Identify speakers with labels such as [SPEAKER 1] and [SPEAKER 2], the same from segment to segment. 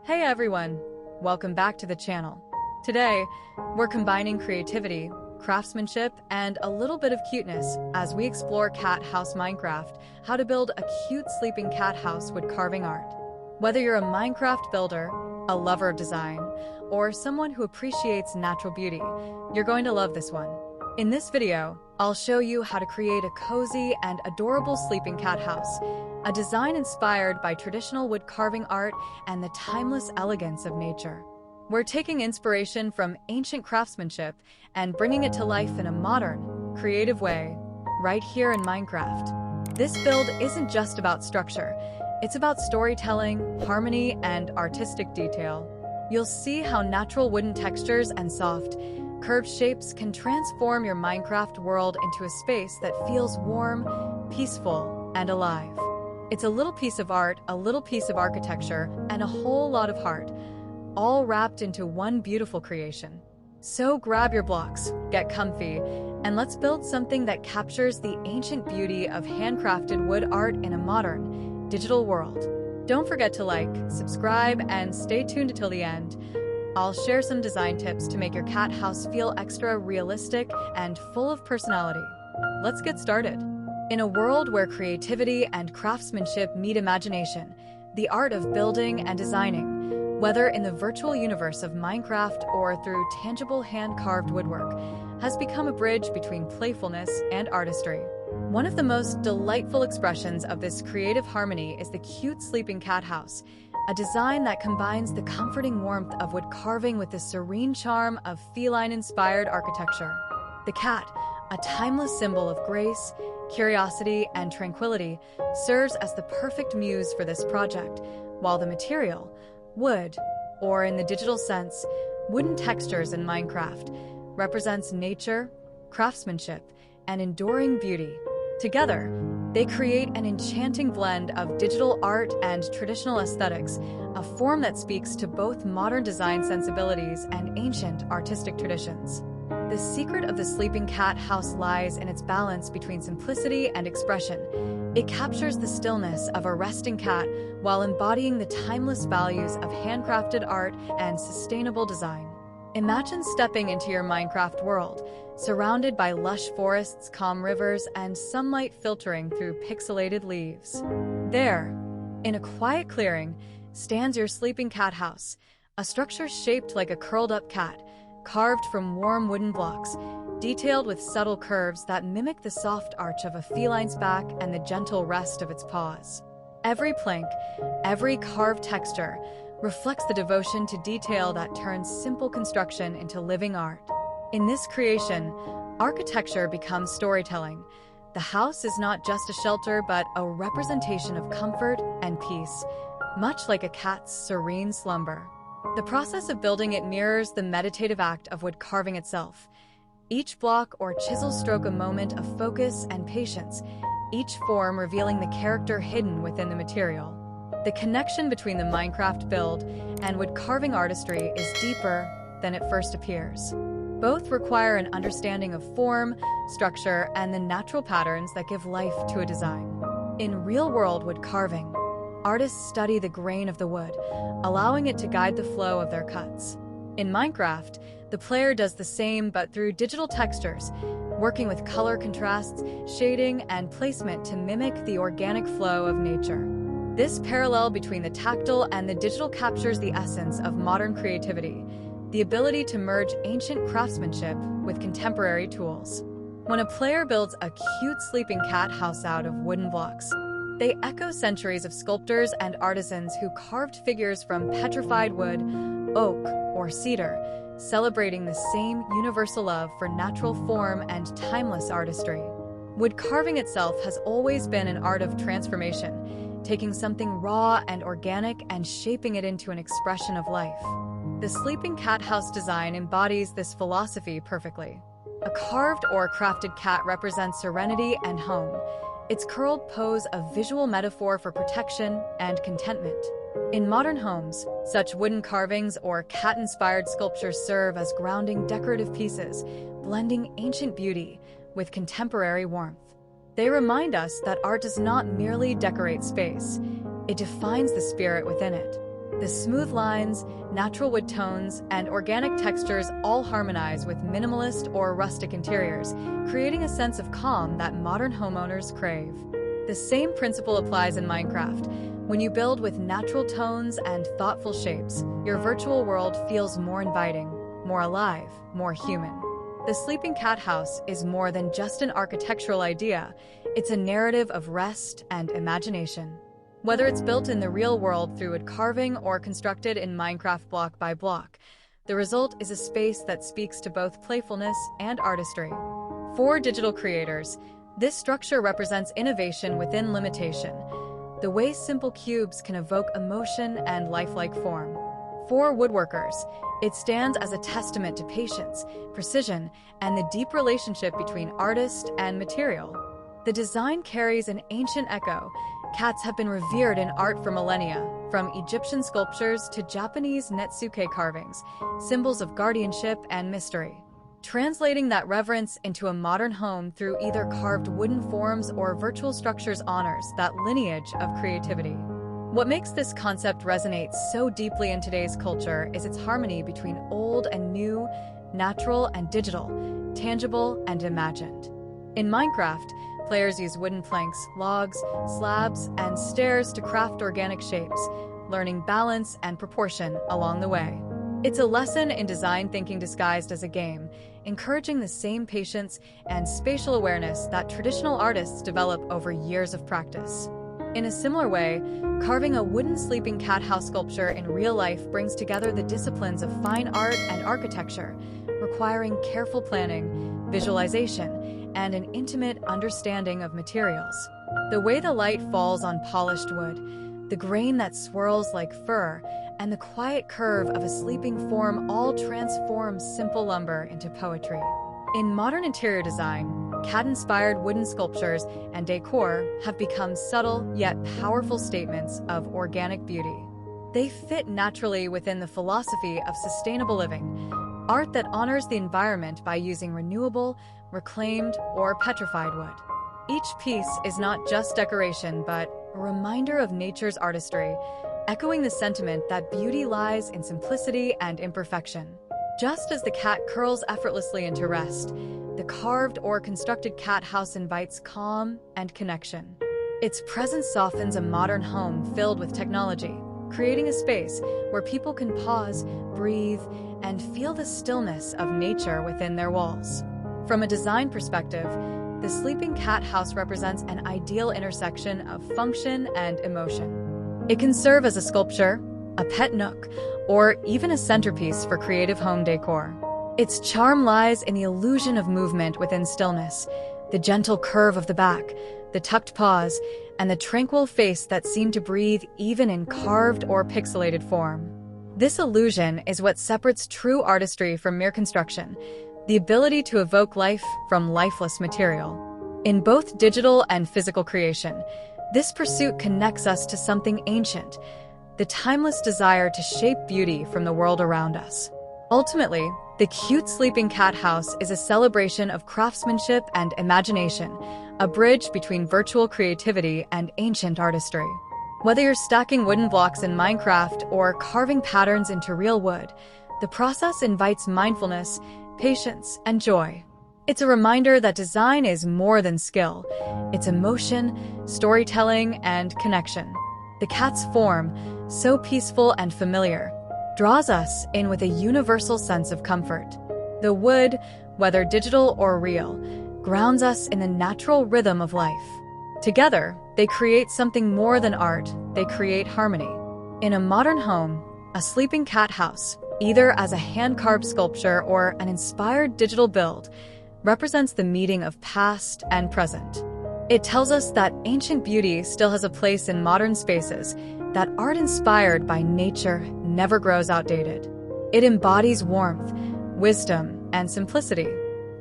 [SPEAKER 1] Hey everyone, welcome back to the channel. Today, we're combining creativity, craftsmanship, and a little bit of cuteness as we explore Cat House Minecraft, how to build a cute sleeping cat house wood carving art. Whether you're a Minecraft builder, a lover of design, or someone who appreciates natural beauty, you're going to love this one. In this video, I'll show you how to create a cozy and adorable sleeping cat house, a design inspired by traditional wood carving art and the timeless elegance of nature. We're taking inspiration from ancient craftsmanship and bringing it to life in a modern, creative way, right here in Minecraft. This build isn't just about structure, it's about storytelling, harmony, and artistic detail. You'll see how natural wooden textures and soft, curved shapes can transform your Minecraft world into a space that feels warm, peaceful, and alive. It's a little piece of art, a little piece of architecture, and a whole lot of heart, all wrapped into one beautiful creation. So grab your blocks, get comfy, and let's build something that captures the ancient beauty of handcrafted wood art in a modern, digital world. Don't forget to like, subscribe, and stay tuned until the end. I'll share some design tips to make your cat house feel extra realistic and full of personality. Let's get started. In a world where creativity and craftsmanship meet imagination, the art of building and designing, whether in the virtual universe of Minecraft or through tangible hand-carved woodwork, has become a bridge between playfulness and artistry. One of the most delightful expressions of this creative harmony is the cute sleeping cat house, a design that combines the comforting warmth of wood carving with the serene charm of feline-inspired architecture. The cat, a timeless symbol of grace, curiosity, and tranquility, serves as the perfect muse for this project, while the material, wood, or in the digital sense, wooden textures in Minecraft, represents nature, craftsmanship, and enduring beauty. Together, they create an enchanting blend of digital art and traditional aesthetics, a form that speaks to both modern design sensibilities and ancient artistic traditions. The secret of the sleeping cat house lies in its balance between simplicity and expression. It captures the stillness of a resting cat while embodying the timeless values of handcrafted art and sustainable design. Imagine stepping into your Minecraft world, surrounded by lush forests, calm rivers, and sunlight filtering through pixelated leaves. There, in a quiet clearing, stands your sleeping cat house, a structure shaped like a curled-up cat, carved from warm wooden blocks, detailed with subtle curves that mimic the soft arch of a feline's back and the gentle rest of its paws. Every plank, every carved texture, reflects the devotion to detail that turns simple construction into living art. In this creation, architecture becomes storytelling. The house is not just a shelter, but a representation of comfort and peace, much like a cat's serene slumber. The process of building it mirrors the meditative act of wood carving itself. Each block or chisel stroke a moment of focus and patience, each form revealing the character hidden within the material. The connection between the Minecraft build and wood carving artistry is deeper than it first appears. Both require an understanding of form, structure, and the natural patterns that give life to a design. In real-world wood carving, artists study the grain of the wood, allowing it to guide the flow of their cuts. In Minecraft, the player does the same but through digital textures, working with color contrasts, shading, and placement to mimic the organic flow of nature. This parallel between the tactile and the digital captures the essence of modern creativity, the ability to merge ancient craftsmanship with contemporary tools. When a player builds a cute sleeping cat house out of wooden blocks, they echo centuries of sculptors and artisans who carved figures from petrified wood, oak, or cedar, celebrating the same universal love for natural form and timeless artistry. Wood carving itself has always been an art of transformation, taking something raw and organic and shaping it into an expression of life. The sleeping cat house design embodies this philosophy perfectly. A carved or crafted cat represents serenity and home, its curled pose a visual metaphor for protection and contentment. In modern homes, such wooden carvings or cat-inspired sculptures serve as grounding decorative pieces, blending ancient beauty with contemporary warmth. They remind us that art does not merely decorate space, it defines the spirit within it. The smooth lines, natural wood tones, and organic textures all harmonize with minimalist or rustic interiors, creating a sense of calm that modern homeowners crave. The same principle applies in Minecraft. When you build with natural tones and thoughtful shapes, your virtual world feels more inviting, more alive, more human. The Sleeping Cat House is more than just an architectural idea. It's a narrative of rest and imagination. Whether it's built in the real world through wood carving or constructed in Minecraft block by block, the result is a space that speaks to both playfulness and artistry. For digital creators, this structure represents innovation within limitation, the way simple cubes can evoke emotion and lifelike form. For woodworkers, it stands as a testament to patience, precision, and the deep relationship between artist and material. The design carries an ancient echo. Cats have been revered in art for millennia, from Egyptian sculptures to Japanese netsuke carvings, symbols of guardianship and mystery. Translating that reverence into a modern home through either carved wooden forms or virtual structures honors that lineage of creativity. What makes this concept resonate so deeply in today's culture is its harmony between old and new, natural and digital, tangible and imagined. In Minecraft, players use wooden planks, logs, slabs, and stairs to craft organic shapes, learning balance and proportion along the way. It's a lesson in design thinking disguised as a game, encouraging the same patience and spatial awareness that traditional artists develop over years of practice. In a similar way, carving a wooden sleeping cat house sculpture in real life brings together the disciplines of fine art and architecture, requiring careful planning, visualization, and an intimate understanding of materials. The way the light falls on polished wood, the grain that swirls like fur, and the quiet curve of a sleeping form all transform simple lumber into poetry. In modern interior design, cat-inspired wooden sculptures and decor have become subtle yet powerful statements of organic beauty. They fit naturally within the philosophy of sustainable living, art that honors the environment by using renewable, reclaimed, or petrified wood. Each piece is not just decoration, but a reminder of nature's artistry, echoing the sentiment that beauty lies in simplicity and imperfection. Just as the cat curls effortlessly into rest, the carved or constructed cat house invites calm and connection. Its presence softens a modern home filled with technology, creating a space where people can pause, breathe, and feel the stillness of nature within their walls. From a design perspective, the Sleeping Cat House represents an ideal intersection of function and emotion. It can serve as a sculpture, a pet nook, or even a centerpiece for creative home decor. Its charm lies in the illusion of movement within stillness, the gentle curve of the back, the tucked paws, and the tranquil face that seem to breathe even in carved or pixelated form. This illusion is what separates true artistry from mere construction, the ability to evoke life from lifeless material. In both digital and physical creation, this pursuit connects us to something ancient, the timeless desire to shape beauty from the world around us. Ultimately, the cute Sleeping Cat House is a celebration of craftsmanship and imagination, a bridge between virtual creativity and ancient artistry. Whether you're stacking wooden blocks in Minecraft or carving patterns into real wood, the process invites mindfulness, patience, and joy. It's a reminder that design is more than skill. It's emotion, storytelling, and connection. The cat's form, so peaceful and familiar, draws us in with a universal sense of comfort. The wood, whether digital or real, grounds us in the natural rhythm of life. Together, they create something more than art. They create harmony. In a modern home, a Sleeping Cat House, either as a hand-carved sculpture or an inspired digital build, represents the meeting of past and present. It tells us that ancient beauty still has a place in modern spaces, that art inspired by nature never grows outdated. It embodies warmth, wisdom, and simplicity,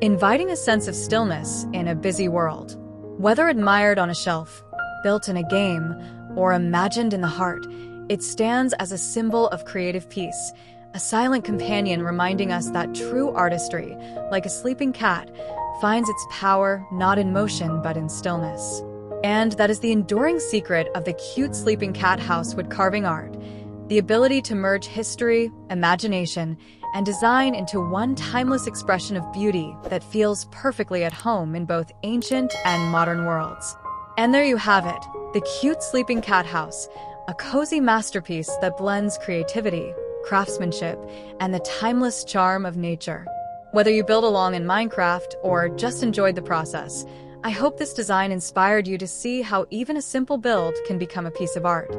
[SPEAKER 1] inviting a sense of stillness in a busy world. Whether admired on a shelf, built in a game, or imagined in the heart, it stands as a symbol of creative peace, a silent companion reminding us that true artistry, like a sleeping cat, finds its power not in motion but in stillness. And that is the enduring secret of the cute Sleeping Cat House wood carving art. The ability to merge history, imagination, and design into one timeless expression of beauty that feels perfectly at home in both ancient and modern worlds. And there you have it, the cute sleeping cat house, a cozy masterpiece that blends creativity, craftsmanship, and the timeless charm of nature. Whether you build along in Minecraft or just enjoyed the process, I hope this design inspired you to see how even a simple build can become a piece of art.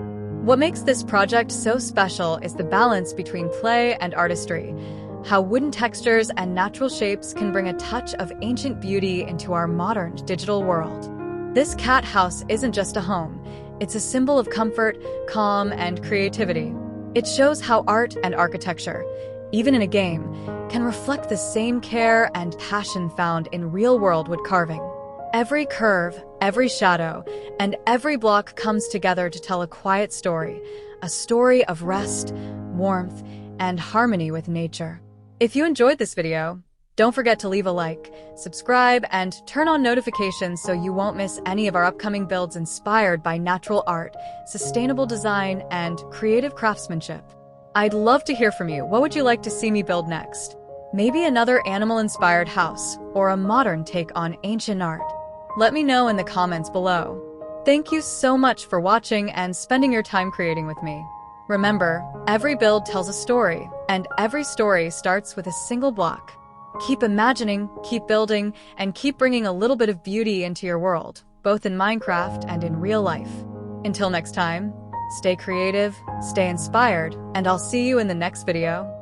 [SPEAKER 1] What makes this project so special is the balance between play and artistry, how wooden textures and natural shapes can bring a touch of ancient beauty into our modern digital world. This cat house isn't just a home, it's a symbol of comfort, calm, and creativity. It shows how art and architecture, even in a game, can reflect the same care and passion found in real-world wood carving. Every curve, every shadow, and every block comes together to tell a quiet story, a story of rest, warmth, and harmony with nature. If you enjoyed this video, don't forget to leave a like, subscribe, and turn on notifications so you won't miss any of our upcoming builds inspired by natural art, sustainable design, and creative craftsmanship. I'd love to hear from you. What would you like to see me build next? Maybe another animal-inspired house, or a modern take on ancient art? Let me know in the comments below. Thank you so much for watching and spending your time creating with me. Remember, every build tells a story, and every story starts with a single block. Keep imagining, keep building, and keep bringing a little bit of beauty into your world, both in Minecraft and in real life. Until next time, stay creative, stay inspired, and I'll see you in the next video.